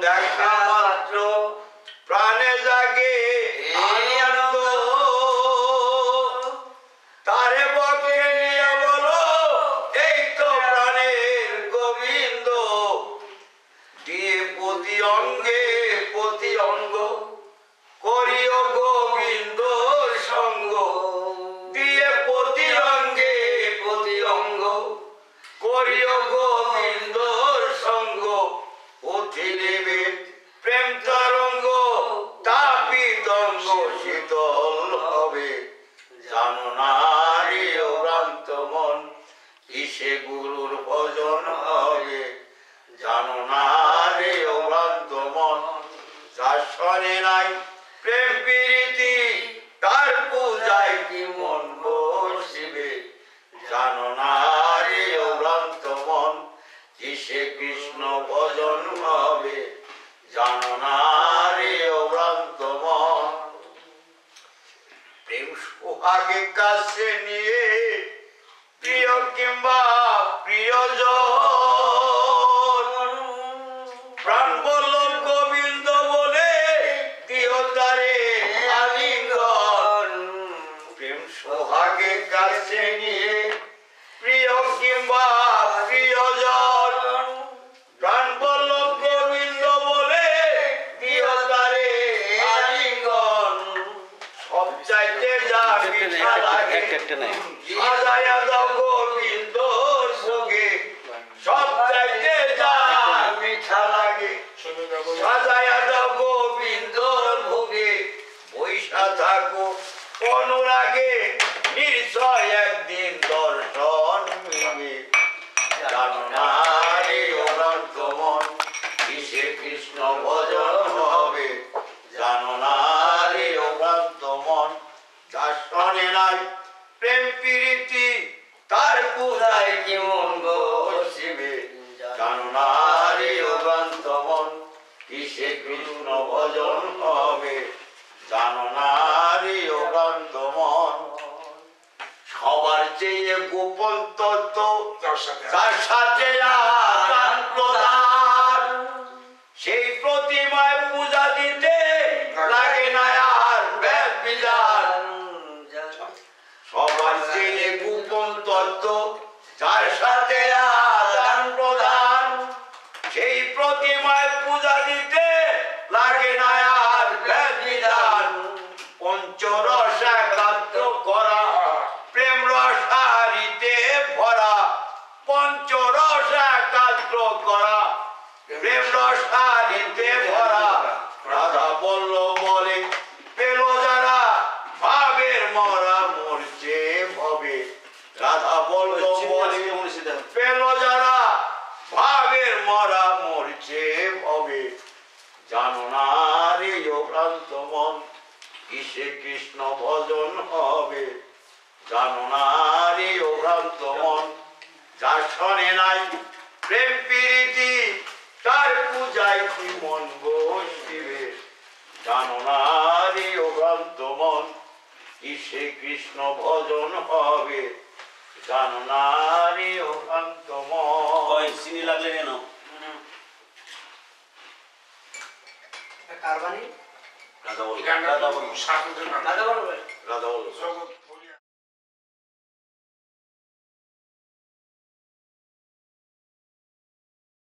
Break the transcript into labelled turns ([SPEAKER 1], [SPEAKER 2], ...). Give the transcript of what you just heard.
[SPEAKER 1] দেখা মাত্র প্রাণে জাগে আনন্দ, তারে বকে নিয়ে বলো এই তো প্রাণের গোবিন্দ। দিয়ে প্রতি অঙ্গে প্রতি অঙ্গ করিও গোবিন্দর সঙ্গ, দিয়ে প্রতি অঙ্গে প্রতি অঙ্গ করিও গোবিন্দর সঙ্গ। অথিলেবে প্রেম তরঙ্গ তাপিতঙ্গ শীতল হবে। জানো না রে ও ভ্রান্ত মন কিসে গুরুর ভজন হবে। জানো না রে ও ভ্রান্ত মন যার শনে নাই প্রেম প্রীতি তার পূজায় কি মন বসিবে। জানো না রে ও ভ্রান্ত মন কিসে কৃষ্ণ ভজন হবে। জানো না রে ও ভ্রান্ত মন। প্রেম সোহাগে কাছে নিয়ে প্রিয় কিংবা প্রিয়জন প্রাণ বলল গোবিন্দ বলে দিও তারে আলিঙ্গন। প্রেম সোহাগে কাছে নিয়ে প্রিয় কিংবা প্রিয়জন প্রাণ বলল গোবিন্দ বলে দিও তারে আলিঙ্গন। সব চাইতে যা মিঠা লাগে সাজায়া দাও গোবিন্দর ভোগে। সব চাইতে যা মিঠা লাগে সাজায়া দাও গোবিন্দর ভোগে। বৈশা থাকো অনুরাগে নিশ্চয় একদিন দর্শন মিলবে। জানো না রে ও ভ্রান্ত মন কিসে কৃষ্ণ ভজন হবে। জানো না রে ও ভ্রান্ত মন যার শনে নাই প্রেম প্রীতি তার পূজায় কি মন বসিবে। জানো না রে ও ভ্রান্ত মন কিসে কৃষ্ণ ভজন হবে। জানো না রে ও ভ্রান্ত মন। সবার চেয়ে গোপন তত্ত্ব যার সাথে আদান প্রদান, সেই প্রতিমায় পূজা দিতে লাগে না আর বেদ বিধান। সবার চেয়ে গোপন তত্ত্ব যার সাথে আদান প্রদান, সেই প্রতিমায় পূজা দিতে লাগে না আর বেদ বিধান। পঞ্চরস একাত্ম করা প্রেম রসারিতে ভরা। পঞ্চরস একাত্র করা প্রেম রসারিতে ভরা। রাধা বলল বলে পেল যারা ভাবের মরা মরছে ভবে। রাধা বলল বলে পেল যারা ভাবের মরা মরছে ভবে। জানো না রে ও ভ্রান্ত মন কিসে কৃষ্ণ ভজন হবে। জানো না রে ও ভ্রান্ত মন যার শনে নাই প্রেম প্রীতি তার পূজায় কি মন বসিবে। জানো না রে ও ভ্রান্ত মন কিসে কৃষ্ণ ভজন হবে। জানো না রে ও ভ্রান্ত মন। চিনি লাগলে কেন রাধা বল রাধা বল রাধা বল রাধা বল।